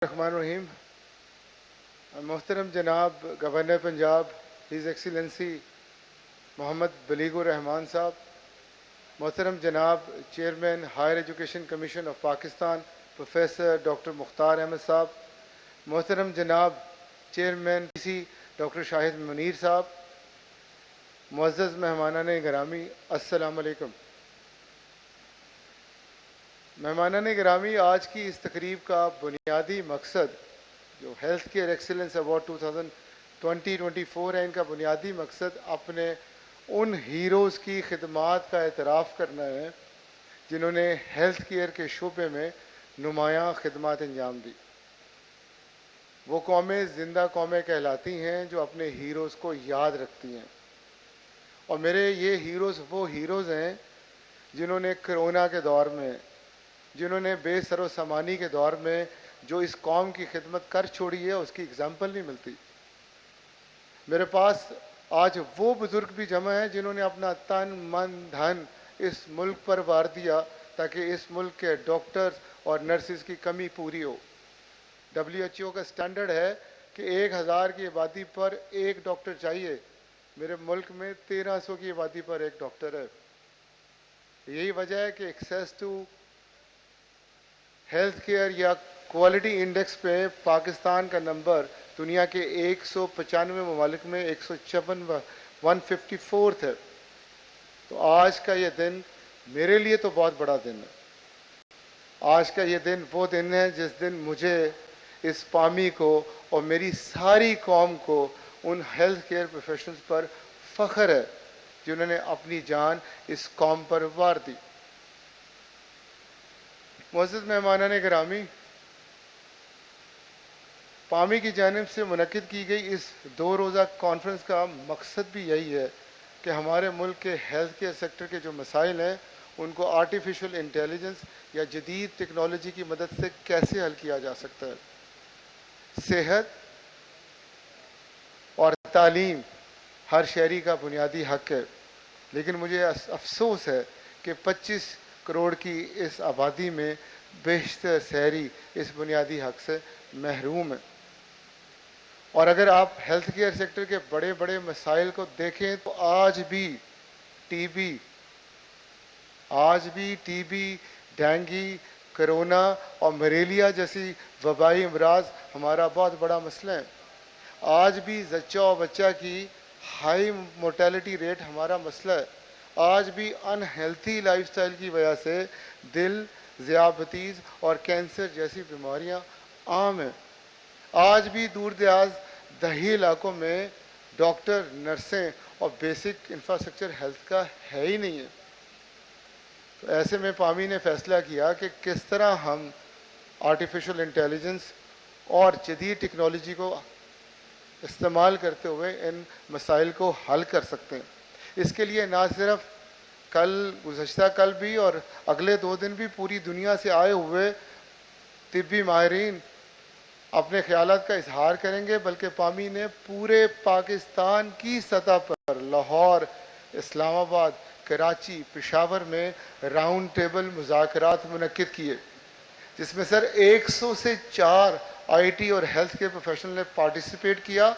الرحمن الرحیم. محترم جناب governor Punjab his excellency Muhammad Baligh Rahman sahib, محترم جناب chairman higher education commission of Pakistan professor doctor Mukhtar Ahmad sahib, محترم جناب چیئرمین ڈاکٹر شاہد منیر صاحب, معزز مہمانان گرامی السلام علیکم. مہمانان گرامی, آج کی اس تقریب کا بنیادی مقصد جو ہیلتھ کیئر ایکسیلنس ایوارڈ 2024 ہے, ان کا بنیادی مقصد اپنے ان ہیروز کی خدمات کا اعتراف کرنا ہے جنہوں نے ہیلتھ کیئر کے شعبے میں نمایاں خدمات انجام دی. وہ قومیں زندہ قومیں کہلاتی ہیں جو اپنے ہیروز کو یاد رکھتی ہیں, اور میرے یہ ہیروز وہ ہیروز ہیں جنہوں نے کرونا کے دور میں, جنہوں نے بے سر و سامانی کے دور میں جو اس قوم کی خدمت کر چھوڑی ہے, اس کی اگزامپل نہیں ملتی. میرے پاس آج وہ بزرگ بھی جمع ہیں جنہوں نے اپنا تن من دھن اس ملک پر وار دیا تاکہ اس ملک کے ڈاکٹرز اور نرسز کی کمی پوری ہو. WHO کا سٹینڈرڈ ہے کہ 1000 کی آبادی پر ایک ڈاکٹر چاہیے. میرے ملک میں 1300 کی آبادی پر ایک ڈاکٹر ہے. یہی وجہ ہے کہ ایکسیس ٹو ہیلتھ کیئر یا کوالٹی انڈیکس پہ پاکستان کا نمبر دنیا کے 195 ممالک میں 154 ہے. تو آج کا یہ دن میرے لیے تو بہت بڑا دن ہے. آج کا یہ دن وہ دن ہے جس دن مجھے اس قومی کو اور میری ساری قوم کو ان ہیلتھ کیئر پروفیشنلز پر فخر ہے جنہوں نے اپنی جان اس قوم پر وار دی. معزز مہمانان گرامی, پامی کی جانب سے منعقد کی گئی اس 2 روزہ کانفرنس کا مقصد بھی یہی ہے کہ ہمارے ملک کے ہیلتھ کیئر سیکٹر کے جو مسائل ہیں ان کو آرٹیفیشل انٹیلیجنس یا جدید ٹیکنالوجی کی مدد سے کیسے حل کیا جا سکتا ہے. صحت اور تعلیم ہر شہری کا بنیادی حق ہے, لیکن مجھے افسوس ہے کہ 25 کروڑ کی اس آبادی میں بیشتر شہری اس بنیادی حق سے محروم ہیں. اور اگر آپ ہیلتھ کیئر سیکٹر کے بڑے بڑے مسائل کو دیکھیں تو آج بھی ٹی بی, ڈینگی, کرونا اور ملیریا جیسی وبائی امراض ہمارا بہت بڑا مسئلہ ہے. آج بھی زچہ و بچہ کی ہائی مورٹیلٹی ریٹ ہمارا مسئلہ ہے. آج بھی ان ہیلتھی لائف سٹائل کی وجہ سے دل, ذیابیطس اور کینسر جیسی بیماریاں عام ہیں. آج بھی دور دراز دیہی علاقوں میں ڈاکٹر, نرسیں اور بیسک انفراسٹرکچر ہیلتھ کا ہے ہی نہیں ہے. تو ایسے میں پامی نے فیصلہ کیا کہ کس طرح ہم آرٹیفیشل انٹیلیجنس اور جدید ٹیکنالوجی کو استعمال کرتے ہوئے ان مسائل کو حل کر سکتے ہیں. اس کے لیے نہ صرف گزشتہ کل بھی اور اگلے 2 دن بھی پوری دنیا سے آئے ہوئے طبی ماہرین اپنے خیالات کا اظہار کریں گے, بلکہ پامی نے پورے پاکستان کی سطح پر لاہور, اسلام آباد, کراچی, پشاور میں راؤنڈ ٹیبل مذاکرات منعقد کیے, جس میں 100 سے 4 آئی ٹی اور ہیلتھ کیئر پروفیشنل نے پارٹیسپیٹ کیا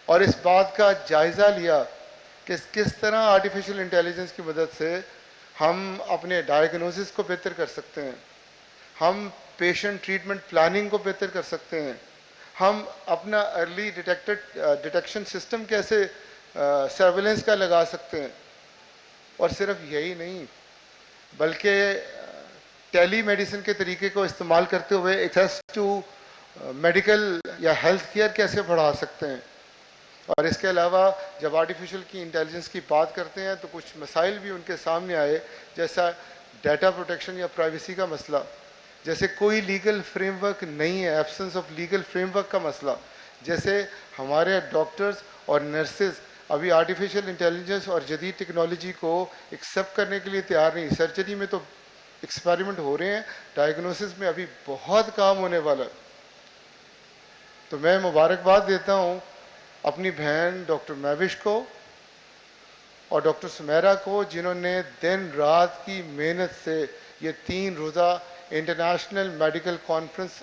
اور اس بات کا جائزہ لیا کہ کس طرح آرٹیفیشل انٹیلیجنس کی مدد سے ہم اپنے ڈائگنوسس کو بہتر کر سکتے ہیں, ہم پیشنٹ ٹریٹمنٹ پلاننگ کو بہتر کر سکتے ہیں, ہم اپنا ارلی ڈیٹیکشن سسٹم کیسے سرویلنس کا لگا سکتے ہیں. اور صرف یہی نہیں بلکہ ٹیلی میڈیسن کے طریقے کو استعمال کرتے ہوئے ایکسیس ٹو میڈیکل یا ہیلتھ کیئر کیسے بڑھا سکتے ہیں. اور اس کے علاوہ جب آرٹیفیشل کی انٹیلیجنس کی بات کرتے ہیں تو کچھ مسائل بھی ان کے سامنے آئے, جیسا ڈیٹا پروٹیکشن یا پرائیویسی کا مسئلہ, جیسے کوئی لیگل فریم ورک نہیں ہے, absence of legal frame work کا مسئلہ, جیسے ہمارے ڈاکٹرز اور نرسز ابھی آرٹیفیشل انٹیلیجنس اور جدید ٹیکنالوجی کو ایکسیپٹ کرنے کے لیے تیار نہیں. سرجری میں تو ایکسپیریمنٹ ہو رہے ہیں, ڈائگنوسس میں ابھی بہت کام ہونے والا ہے. تو میں مبارکباد دیتا ہوں اپنی بہن ڈاکٹر مہوش کو اور ڈاکٹر سمیرا کو, جنہوں نے دن رات کی محنت سے یہ 3 روزہ انٹرنیشنل میڈیکل کانفرنس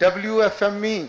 WFME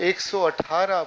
118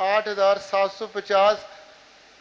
8,750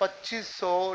2500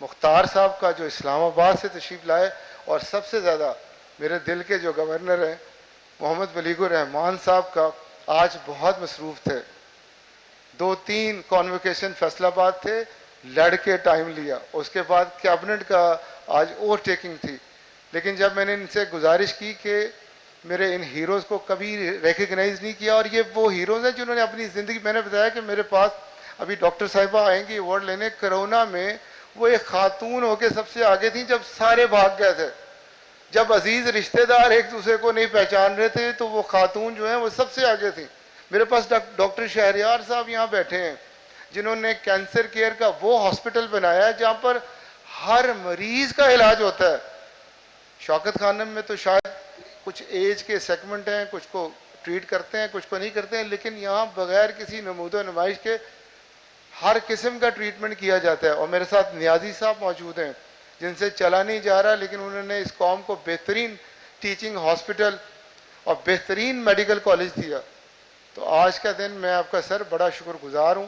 مختار صاحب کا جو اسلام آباد سے تشریف لائے، اور سب سے زیادہ میرے دل کے جو گورنر ہیں محمد بلیغ الرحمان صاحب کا آج بہت مصروف تھے. 2-3 کانوکیشن فیصلہ آباد تھے، لڑ کے ٹائم لیا. اس کے بعد کیبنٹ کا آج اوور ٹیکنگ تھی. لیکن جب میں نے ان سے گزارش کی کہ میرے ان ہیروز کو کبھی ریکگنائز نہیں کیا، اور یہ وہ ہیروز ہیں جنہوں نے اپنی زندگی، میں نے بتایا کہ میرے پاس ابھی ڈاکٹر صاحبہ آئیں گی ایوارڈ لینے. کرونا میں وہ ایک خاتون ہو کے سب سے آگے تھیں جب سارے بھاگ گئے تھے. جب عزیز رشتہ دار ایک دوسرے کو نہیں پہچان رہے تھے تو وہ خاتون جو ہیں وہ سب سے آگے تھیں. میرے پاس ڈاکٹر شہریار صاحب یہاں بیٹھے ہیں جنہوں نے کینسر کیئر کا وہ ہاسپٹل بنایا ہے جہاں پر ہر مریض کا علاج ہوتا ہے. شوکت خانم میں تو شاید کچھ ایج کے سیگمنٹ ہیں، کچھ کو ٹریٹ کرتے ہیں کچھ کو نہیں کرتے ہیں، لیکن یہاں بغیر کسی نمود و نمائش کے ہر قسم کا ٹریٹمنٹ کیا جاتا ہے. اور میرے ساتھ نیازی صاحب موجود ہیں جن سے چلا نہیں جا رہا، لیکن انہوں نے اس قوم کو بہترین ٹیچنگ ہاسپٹل اور بہترین میڈیکل کالج دیا. تو آج کا دن میں آپ کا سر بڑا شکر گزار ہوں.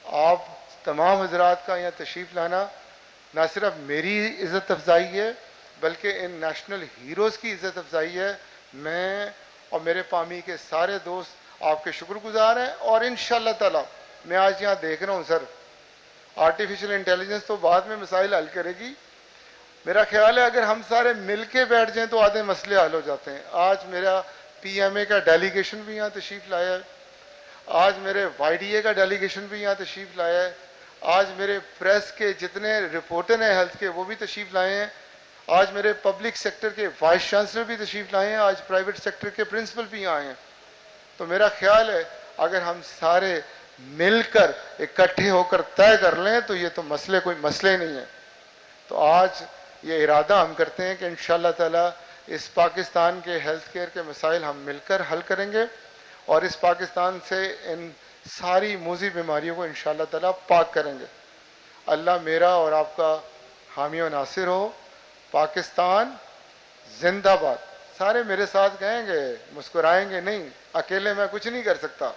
آپ تمام حضرات کا یہاں تشریف لانا نہ صرف میری عزت افزائی ہے بلکہ ان نیشنل ہیروز کی عزت افزائی ہے. میں اور میرے پامی کے سارے دوست آپ کے شکر گزار ہیں. اور انشاءاللہ تعالی میں آج یہاں دیکھ رہا ہوں سر، آرٹیفیشل انٹیلیجنس تو بعد میں مسائل حل کرے گی. میرا خیال ہے اگر ہم سارے مل کے بیٹھ جائیں تو آدھے مسئلے حل ہو جاتے ہیں. آج میرا پی ایم اے کا ڈیلیگیشن بھی یہاں تشریف لایا ہے، آج میرے وائی ڈی اے کا ڈیلیگیشن بھی یہاں تشریف لایا ہے، آج میرے پریس کے جتنے رپورٹر ہیں ہیلتھ کے وہ بھی تشریف لائے ہیں، آج میرے پبلک سیکٹر کے وائس چانسلر بھی تشریف لائے ہیں، آج پرائیویٹ سیکٹر کے پرنسپل بھی آئے ہیں. تو میرا خیال ہے اگر ہم سارے مل کر اکٹھے ہو کر طے کر لیں تو یہ تو مسئلے کوئی مسئلے نہیں ہیں. تو آج یہ ارادہ ہم کرتے ہیں کہ انشاءاللہ تعالی اس پاکستان کے ہیلتھ کیئر کے مسائل ہم مل کر حل کریں گے، اور اس پاکستان سے ان ساری موذی بیماریوں کو انشاءاللہ تعالی پاک کریں گے. اللہ میرا اور آپ کا حامی و ناصر ہو. پاکستان زندہ باد. سارے میرے ساتھ کہیں گے، مسکرائیں گے نہیں. اکیلے میں کچھ نہیں کر سکتا.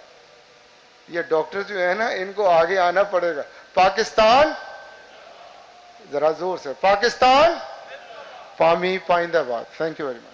یہ ڈاکٹر جو ہے نا ان کو آگے آنا پڑے گا. پاکستان، ذرا زور سے، پاکستان، پامی پائندہ باد. Thank you very much.